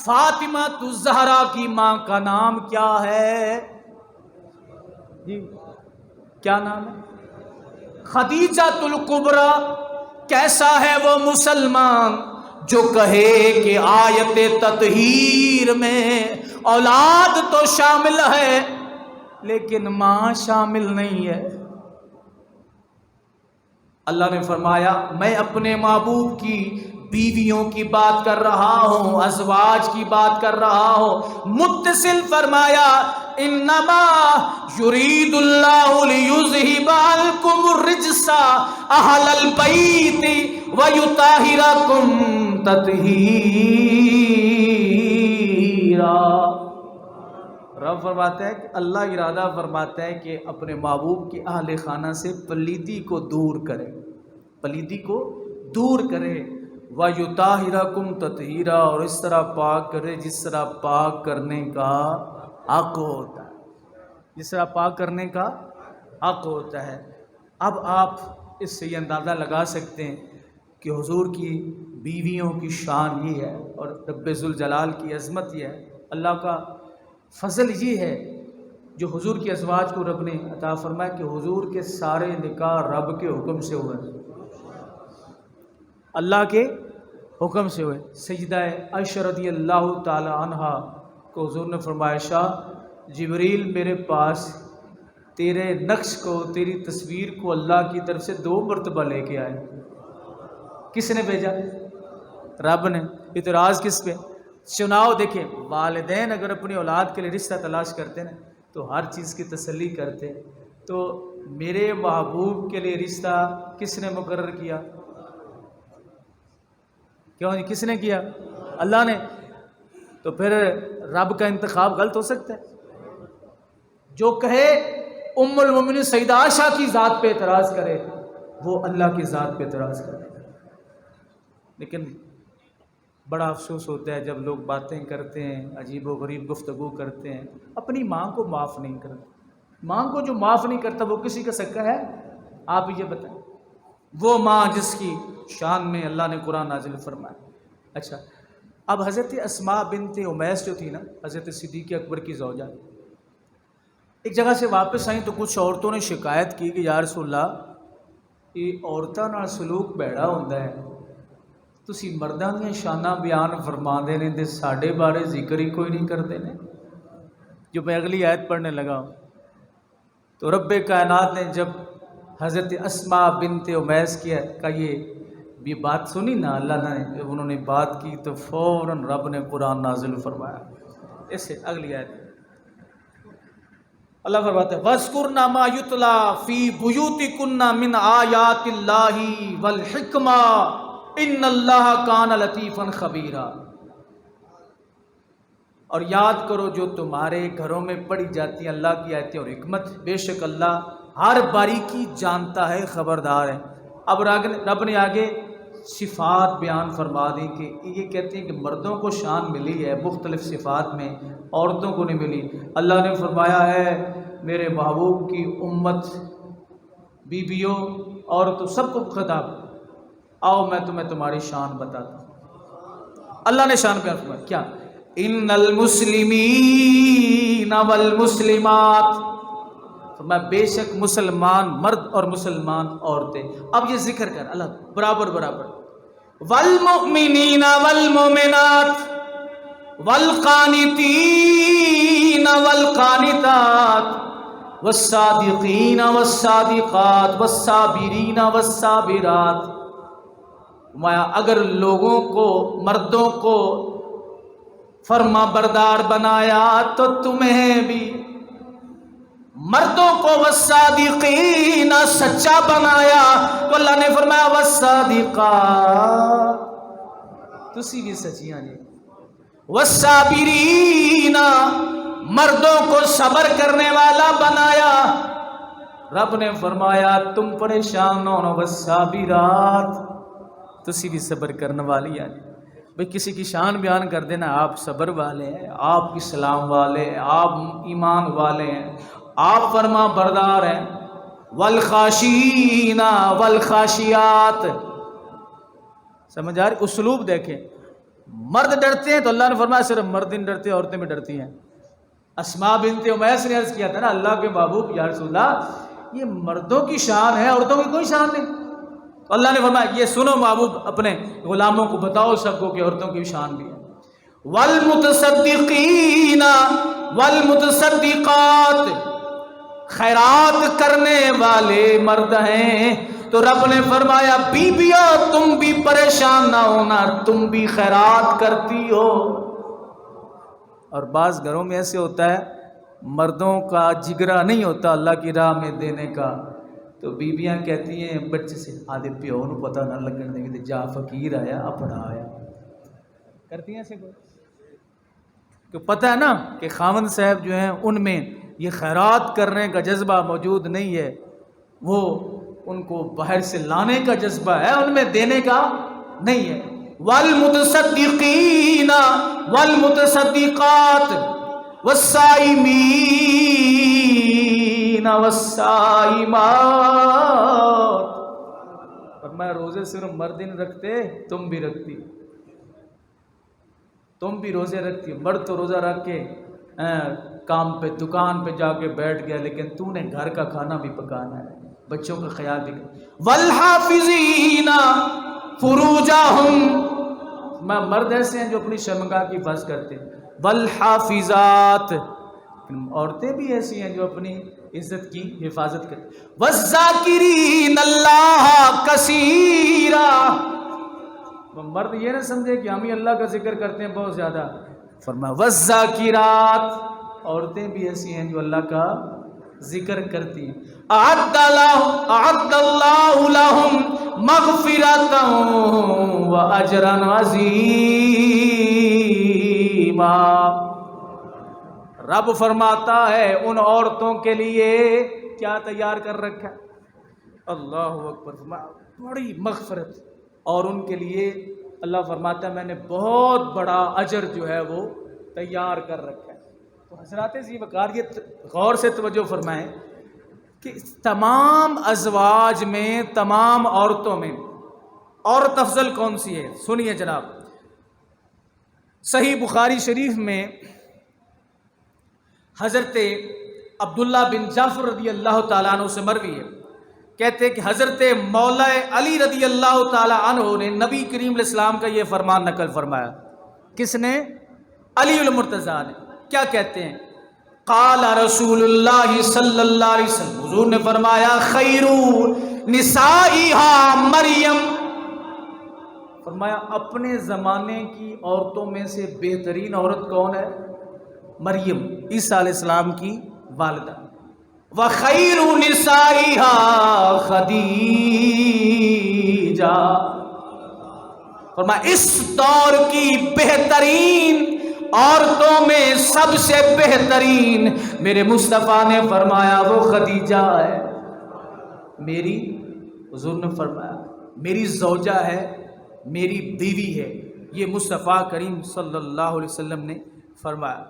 فاطمہ الزہرا کی ماں کا نام کیا ہے؟ جی کیا نام ہے؟ خدیجہ الکبریٰ۔ کیسا ہے وہ مسلمان جو کہے کہ آیت تطہیر میں اولاد تو شامل ہے لیکن ماں شامل نہیں ہے؟ اللہ نے فرمایا میں اپنے محبوب کی بیویوں کی بات کر رہا ہوں، ازواج کی بات کر رہا ہوں۔ متصل فرمایا انما یرید اللہ لیذہب عنکم الرجس اہل البیت ویطہرکم تطہیرا۔ رب فرماتا ہے کہ اللہ ارادہ فرماتا ہے کہ اپنے محبوب کے اہل خانہ سے پلیدی کو دور کرے، پلیدی کو دور کرے، وَيُطَهِّرَكُمْ تَطْهِيرًا، اور اس طرح پاک کرے جس طرح پاک کرنے کا حق ہوتا ہے، جس طرح پاک کرنے کا حق ہوتا ہے۔ اب آپ اس سے یہ اندازہ لگا سکتے ہیں کہ حضور کی بیویوں کی شان یہ ہے، اور رب ذوالجلال کی عظمت یہ ہے، اللہ کا فضل یہ ہے جو حضور کی ازواج کو رب نے عطا فرمایا کہ حضور کے سارے نکاح رب کے حکم سے ہوئے، اللہ کے حکم سے ہوئے۔ سیدہ عائشہ رضی اللہ تعالی عنہ کو حضور نے فرمایا شاہ جبریل میرے پاس تیرے نقش کو، تیری تصویر کو اللہ کی طرف سے 2 مرتبہ لے کے آئے۔ کس نے بھیجا؟ رب نے۔ اعتراض کس پہ؟ چناؤ دیکھیں، والدین اگر اپنی اولاد کے لیے رشتہ تلاش کرتے ہیں تو ہر چیز کی تسلی کرتے ہیں، تو میرے محبوب کے لیے رشتہ کس نے مقرر کیا؟ کیوں جی کس نے کیا؟ اللہ نے۔ تو پھر رب کا انتخاب غلط ہو سکتا ہے؟ جو کہے ام المومنین سیدہ عائشہ کی ذات پہ اعتراض کرے وہ اللہ کی ذات پہ اعتراض کرے۔ لیکن بڑا افسوس ہوتا ہے جب لوگ باتیں کرتے ہیں، عجیب و غریب گفتگو کرتے ہیں، اپنی ماں کو معاف نہیں کرتے۔ ماں کو جو معاف نہیں کرتا وہ کسی کا سکہ ہے؟ آپ یہ بتائیں، وہ ماں جس کی شان میں اللہ نے قرآن نازل فرمایا۔ اچھا، اب حضرت اسماء بنت امیس جو تھی نا، حضرت صدیق اکبر کی زوجہ، ایک جگہ سے واپس آئیں تو کچھ عورتوں نے شکایت کی کہ یا رسول اللہ یہ عورتوں نال سلوک بھڑا ہوتا ہے، تسی مرداں دیاں شاناں بیان فرما دے نے تے ساڈے بارے ذکر ہی کوئی نہیں کرتے نے۔ جو میں اگلی آیت پڑھنے لگا ہوں تو رب کائنات نے جب حضرت اسماء بنت امیس کا یہ بات سنی نا، اللہ نے جب انہوں نے بات کی تو فوراً رب نے قرآن نازل فرمایا اس سے اگلی آیت اللہ فرماتا ہے وَاذْكُرْنَ مَا يُتْلَى فِي بُيُوتِكُنَّ مِنْ آيَاتِ اللَّهِ وَالْحِكْمَةِ إِنَّ اللَّهَ كَانَ لَطِيفًا خَبِيرًا، اور یاد کرو جو تمہارے گھروں میں پڑھی جاتی ہیں اللہ کی آیتیں اور حکمت، بے شک اللہ ہر باریکی جانتا ہے، خبردار ہے۔ اب رب نے آگے صفات بیان فرما دی کہ یہ کہتے ہیں کہ مردوں کو شان ملی ہے مختلف صفات میں، عورتوں کو نہیں ملی۔ اللہ نے فرمایا ہے میرے محبوب کی امت، بیویوں، عورتوں، سب کو خطاب، آؤ میں تمہیں تمہاری شان بتاتا ہوں۔ اللہ نے شان بیان فرمایا کیا؟ ان المسلمین والمسلمات، فرمایا بے شک مسلمان مرد اور مسلمان عورتیں۔ اب یہ ذکر کر اللہ برابر برابر، والمؤمنین والمؤمنات والقانتین والقانتات والصادقین والصادقات والصابرین والصابرات۔ فرمایا اگر لوگوں کو، مردوں کو فرما بردار بنایا تو تمہیں بھی مردوں کو والصادقین سچا بنایا تو اللہ نے فرمایا والصادقات تسی بھی سچیاں جی، والصابرین مردوں کو صبر کرنے والا بنایا۔ رب نے فرمایا تم پریشان نہ ہو، والصابرات تسی بھی صبر کرنے والی ہیں۔ بھئی کسی کی شان بیان کر دینا، آپ صبر والے ہیں، آپ اسلام والے ہیں، آپ ایمان والے ہیں، آپ فرما بردار ہیں۔ والخاشین والخاشیات، سمجھ آ رہی؟ اسلوب دیکھیں، مرد ڈرتے ہیں تو اللہ نے فرمایا صرف مرد نہیں ڈرتے، عورتیں بھی ڈرتی ہیں۔ اسماء بنت امیس نے عرض کیا تھا نا اللہ کے محبوب یا رسول اللہ یہ مردوں کی شان ہے، عورتوں کی کوئی شان نہیں۔ تو اللہ نے فرمایا یہ سنو محبوب، اپنے غلاموں کو بتاؤ سب کو کہ عورتوں کی شان بھی ہے۔ والمتصدقین والمتصدقات، خیرات کرنے والے مرد ہیں تو رب نے فرمایا بیبیاں تم بھی پریشان نہ ہونا، تم بھی خیرات کرتی ہو۔ اور بعض گھروں میں ایسے ہوتا ہے مردوں کا جگرا نہیں ہوتا اللہ کی راہ میں دینے کا، تو بیویاں کہتی ہیں بچے سے آدھے پیو نو پتہ نہ لگن دیں گے جا فقیر آیا اپنا آیا، کرتی ہیں ایسے کوئی؟ کہ پتہ ہے نا کہ خاوند صاحب جو ہیں ان میں یہ خیرات کرنے کا جذبہ موجود نہیں ہے، وہ ان کو باہر سے لانے کا جذبہ ہے، ان میں دینے کا نہیں ہے۔ والمتصدقین والمتصدقات والصائمین والصائمات، فرمایا روزے صرف مرد نہیں رکھتے، تم بھی رکھتی، تم بھی روزے رکھتی۔ مرد تو روزہ رکھ کے کام پہ دکان پہ جا کے بیٹھ گیا، لیکن تو نے گھر کا کھانا بھی پکانا ہے، بچوں کا خیال بھی کرنا۔ والحافظین فروجہم، میں مرد ایسے ہیں جو اپنی شرمگاہ کی حفاظت کرتے ہیں۔ والحافظات، عورتیں بھی ایسی ہیں جو اپنی عزت کی حفاظت کرتے ہیں۔ والذاکرین اللہ کثیرا، مرد یہ نہ سمجھے کہ ہم ہی اللہ کا ذکر کرتے ہیں بہت زیادہ، فرمایا والذاکرات، عورتیں بھی ایسی ہیں جو اللہ کا ذکر کرتی ہیں۔ اعد اللہ لہم مغفرۃ واجرا عظیما، رب فرماتا ہے ان عورتوں کے لیے کیا تیار کر رکھا ہے؟ اللہ اکبر، بڑی مغفرت، اور ان کے لیے اللہ فرماتا ہے میں نے بہت بڑا اجر جو ہے وہ تیار کر رکھا ہے۔ تو حضرات ذی وقار یہ غور سے توجہ فرمائیں کہ تمام ازواج میں، تمام عورتوں میں عورت افضل کون سی ہے؟ سنیے جناب، صحیح بخاری شریف میں حضرت عبداللہ بن جعفر رضی اللہ تعالیٰ عنہ سے مروی ہے، کہتے ہیں کہ حضرت مولا علی رضی اللہ تعالیٰ عنہ نے نبی کریم علیہ السلام کا یہ فرمان نقل فرمایا۔ کس نے؟ علی المرتضیٰ نے۔ کیا کہتے ہیں؟ قال رسول اللہ صلی اللہ علیہ وسلم، حضور نے فرمایا خیر نسائها مریم، فرمایا اپنے زمانے کی عورتوں میں سے بہترین عورت کون ہے؟ مریم عیسیٰ علیہ السلام کی والدہ. وَخَيْرُ نِسَائِهَا خدیجہ. فرمایا اس دور کی بہترین عورتوں میں سب سے بہترین میرے مصطفیٰ نے فرمایا وہ خدیجہ ہے. میری حضور نے فرمایا میری زوجہ ہے، میری بیوی ہے. یہ مصطفیٰ کریم صلی اللہ علیہ وسلم نے فرمایا.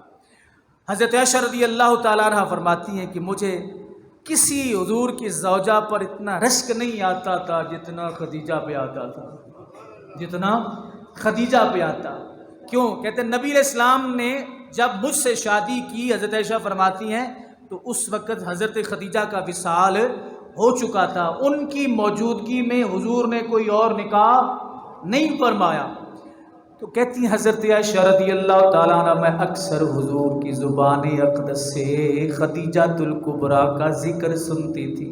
حضرت عائشہ رضی اللہ تعالیٰ عنہ فرماتی ہیں کہ مجھے کسی حضور کی زوجہ پر اتنا رشک نہیں آتا تھا جتنا خدیجہ پہ آتا تھا، جتنا خدیجہ پہ آتا. کیوں؟ کہتے ہیں نبی علیہ السلام نے جب مجھ سے شادی کی، حضرت عائشہ فرماتی ہیں، تو اس وقت حضرت خدیجہ کا وصال ہو چکا تھا. ان کی موجودگی میں حضور نے کوئی اور نکاح نہیں فرمایا. تو کہتی ہیں حضرت عائشہ رضی اللہ تعالیٰ عنہ میں اکثر حضور کی زبان اقدس سے خدیجۃ الکبریٰ کا ذکر سنتی تھی.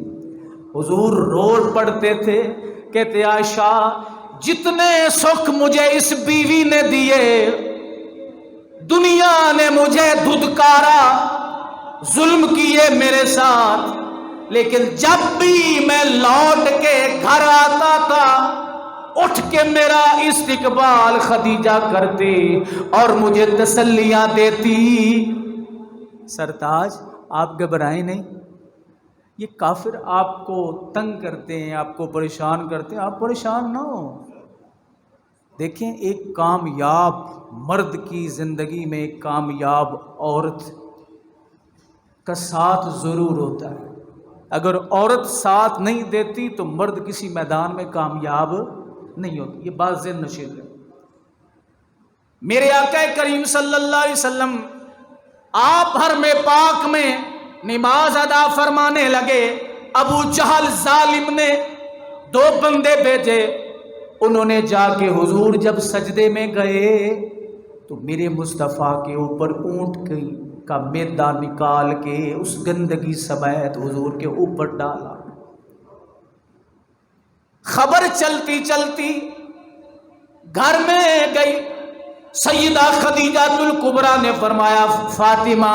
حضور رو پڑتے تھے. کہتے عائشہ جتنے سکھ مجھے اس بیوی نے دیے، دنیا نے مجھے دھتکارا، ظلم کیے میرے ساتھ، لیکن جب بھی میں لوٹ کے گھر آتا تھا اٹھ کے میرا استقبال خدیجہ کرتی اور مجھے تسلیاں دیتی. سرتاج آپ گھبرائیں نہیں، یہ کافر آپ کو تنگ کرتے ہیں، آپ کو پریشان کرتے ہیں، آپ پریشان نہ ہو. دیکھیں ایک کامیاب مرد کی زندگی میں ایک کامیاب عورت کا ساتھ ضرور ہوتا ہے. اگر عورت ساتھ نہیں دیتی تو مرد کسی میدان میں کامیاب نہیں ہوتی. یہ بات ذہن نشین ہے. میرے آقا کریم صلی اللہ علیہ وسلم آپ حرم پاک میں نماز ادا فرمانے لگے. ابو جہل ظالم نے 2 بندے بھیجے. انہوں نے جا کے حضور جب سجدے میں گئے تو میرے مصطفیٰ کے اوپر اونٹ کا میدا نکال کے اس گندگی سمیت حضور کے اوپر ڈالا. خبر چلتی چلتی گھر میں گئی. سیدہ خدیجۃ الکبریٰ نے فرمایا فاطمہ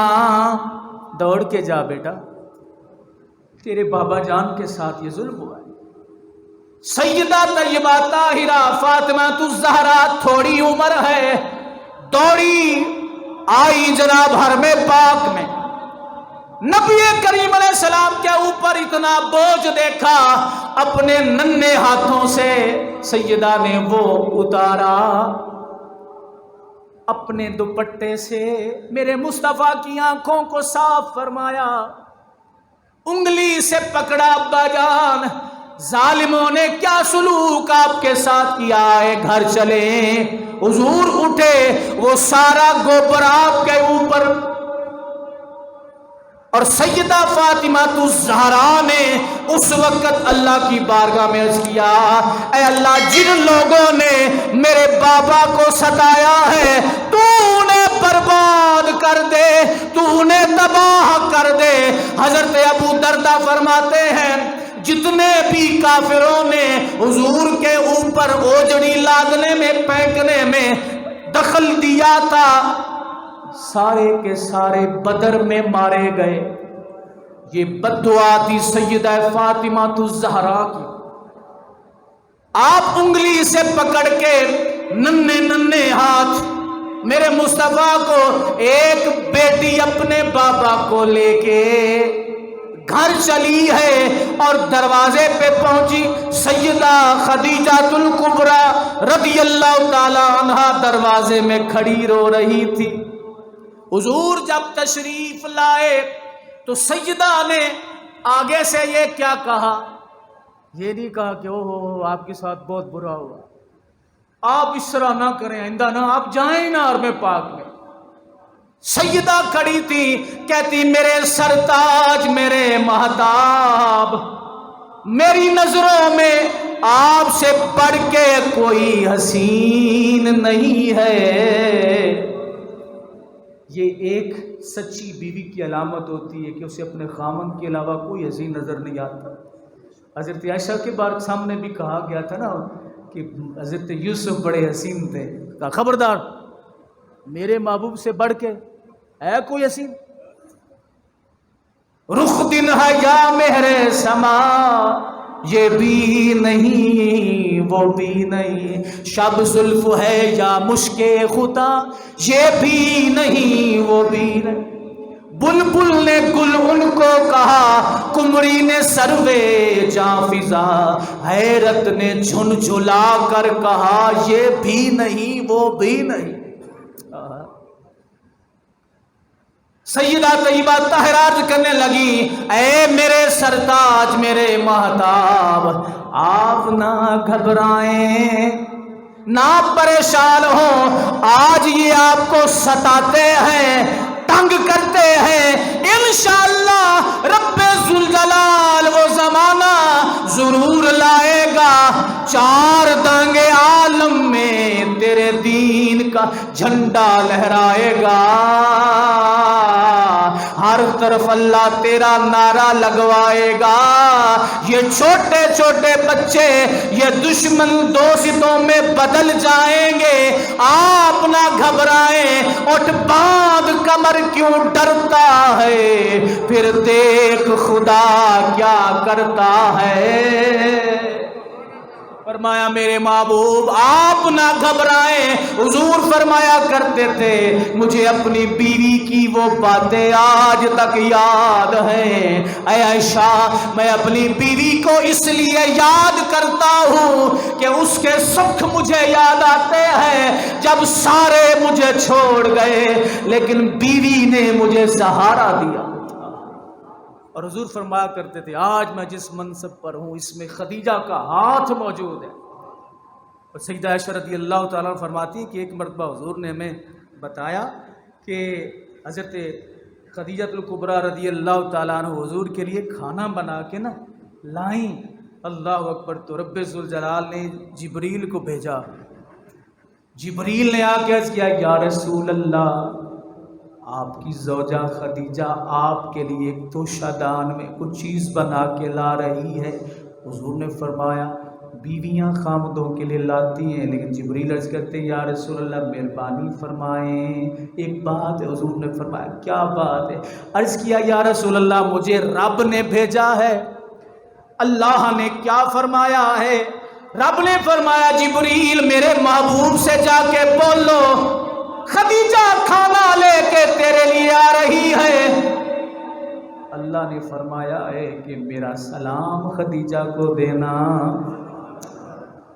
دوڑ کے جا بیٹا، تیرے بابا جان کے ساتھ یہ ظلم ہوا ہے. سیدہ طیبہ طاہرہ فاطمہ الزہرا تھوڑی عمر ہے، دوڑی آئی جناب حرم پاک میں. نبی کریم علیہ السلام کے اوپر اتنا بوجھ دیکھا، اپنے ننھے ہاتھوں سے سیدہ نے وہ اتارا، اپنے دوپٹے سے میرے مصطفیٰ کی آنکھوں کو صاف فرمایا، انگلی سے پکڑا. ابا جان ظالموں نے کیا سلوک آپ کے ساتھ کیا ہے، گھر چلے. حضور اٹھے، وہ سارا گوبر آپ کے اوپر. اور سیدہ فاطمہ الزہرا نے اس وقت اللہ کی بارگاہ میں عرض کیا اے اللہ جن لوگوں نے میرے بابا کو ستایا ہے تو انہیں برباد کر دے، تو انہیں تباہ کر دے. حضرت ابو دردہ فرماتے ہیں جتنے بھی کافروں نے حضور کے اوپر اوجڑی لادنے میں پھینکنے میں دخل دیا تھا سارے کے سارے بدر میں مارے گئے. یہ بددعا تھی سیدہ فاطمہ الزہرا کی. آپ انگلی سے پکڑ کے ننھے ننھے ہاتھ میرے مصطفیٰ کو، ایک بیٹی اپنے بابا کو لے کے گھر چلی ہے اور دروازے پہ پہنچی. سیدہ خدیجۃ الکبریٰ رضی اللہ تعالی عنہ دروازے میں کھڑی رو رہی تھی. حضور جب تشریف لائے تو سیدہ نے آگے سے یہ کیا کہا، یہ نہیں کہا کہ اوہ آپ کے ساتھ بہت برا ہوا، آپ اس طرح نہ کریں، آئندہ نہ، آپ جائیں نہ حرم پاک میں. سیدہ کھڑی تھی، کہتی میرے سرتاج، میرے مہتاب، میری نظروں میں آپ سے بڑھ کے کوئی حسین نہیں ہے. یہ ایک سچی بیوی کی علامت ہوتی ہے کہ اسے اپنے خامن کے علاوہ کوئی حسین نظر نہیں آتا. حضرت عائشہ کے بارے سامنے بھی کہا گیا تھا نا کہ حضرت یوسف بڑے حسین تھے. کہا خبردار میرے محبوب سے بڑھ کے ہے کوئی حسین؟ رخ دن ہے یا مہر سما، یہ بھی نہیں وہ بھی نہیں، شب زلف ہے یا مشک خدا، یہ بھی نہیں وہ بھی نہیں۔ بلبل نے گل ان کو کہا، قمری نے سروے جاں فضا، حیرت نے جھنجھلا کر کہا، یہ بھی نہیں وہ بھی نہیں۔ سیدہ طیبہ طاہرہ عرض کرنے لگی، اے میرے سرتاج میرے مہتاب، آپ نہ گھبرائیں نہ پریشان ہوں، آج یہ آپ کو ستاتے ہیں تنگ کرتے ہیں، انشاءاللہ رب ذوالجلال وہ زمانہ ضرور لائے گا، چار دانگے عالم میں تیرے دین کا جھنڈا لہرائے گا، ہر طرف اللہ تیرا نعرہ لگوائے گا، یہ چھوٹے چھوٹے بچے یہ دشمن دوستوں میں بدل جائیں گے، آپ نہ گھبرائیں، اٹھ باندھ کمر کیوں ڈرتا ہے، پھر دیکھ خدا کیا کرتا ہے۔ فرمایا میرے محبوب آپ نہ گھبرائیں، حضور فرمایا کرتے تھے مجھے اپنی بیوی کی وہ باتیں آج تک یاد ہیں، اے عائشہ میں اپنی بیوی کو اس لیے یاد کرتا ہوں کہ اس کے سکھ مجھے یاد آتے ہیں جب سارے مجھے چھوڑ گئے لیکن بیوی نے مجھے سہارا دیا۔ اور حضور فرمایا کرتے تھے آج میں جس منصب پر ہوں اس میں خدیجہ کا ہاتھ موجود ہے۔ اور سیدہ عائشہ رضی اللہ تعالیٰ عنہ فرماتی ہیں کہ ایک مرتبہ حضور نے ہمیں بتایا کہ حضرت خدیجہ الکبریٰ رضی اللہ تعالیٰ عنہ حضور کے لیے کھانا بنا کے نا لائیں، اللہ اکبر، تو رب ذوالجلال نے جبریل کو بھیجا، جبریل نے آ کے عرض کیا یا رسول اللہ آپ کی زوجہ خدیجہ آپ کے لیے ایک توشہ دان میں کچھ چیز بنا کے لا رہی ہے۔ حضور نے فرمایا بیویاں خامدوں کے لیے لاتی ہیں، لیکن جبریل عرض کرتے ہیں یا رسول اللہ مہربانی فرمائیں ایک بات ہے۔ حضور نے فرمایا کیا بات ہے؟ عرض کیا یا رسول اللہ مجھے رب نے بھیجا ہے۔ اللہ نے کیا فرمایا ہے؟ رب نے فرمایا جبریل میرے محبوب سے جا کے بولو خدیجہ کھانا لے کے تیرے لیے آ رہی ہے۔ اللہ نے فرمایا ہے کہ میرا سلام خدیجہ کو دینا،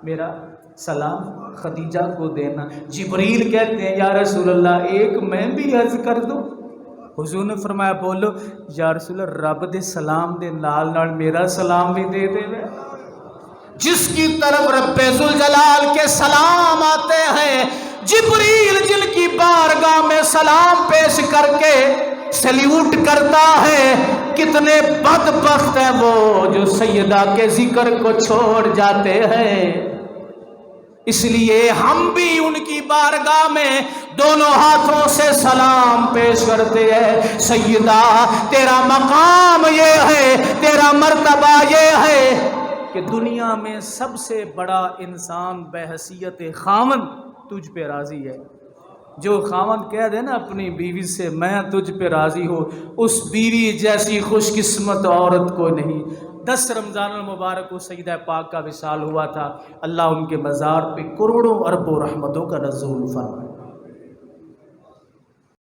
میرا سلام خدیجہ کو دینا۔ جبریل کہتے ہیں یا رسول اللہ ایک میں بھی عرض کر دوں؟ حضور نے فرمایا بولو یا رسول اللہ رب دے سلام دے نال نال میرا سلام بھی دے دے۔ جس کی طرف رب ذوالجلال کے سلام آتے ہیں جبریل جن کی بارگاہ میں سلام پیش کر کے سلیوٹ کرتا ہے، کتنے بدبخت ہیں وہ جو سیدہ کے ذکر کو چھوڑ جاتے ہیں۔ اس لیے ہم بھی ان کی بارگاہ میں دونوں ہاتھوں سے سلام پیش کرتے ہیں، سیدہ تیرا مقام یہ ہے، تیرا مرتبہ یہ ہے کہ دنیا میں سب سے بڑا انسان بحیثیت خاوند تجھ پہ راضی ہے۔ جو خاوند کہہ دے نا اپنی بیوی سے میں تجھ پہ راضی ہوں، اس بیوی جیسی خوش قسمت عورت کو نہیں۔ 10 رمضان المبارک کو سیدہ پاک کا وصال ہوا تھا، اللہ ان کے مزار پہ کروڑوں اربوں رحمتوں کا نزول فرمائے۔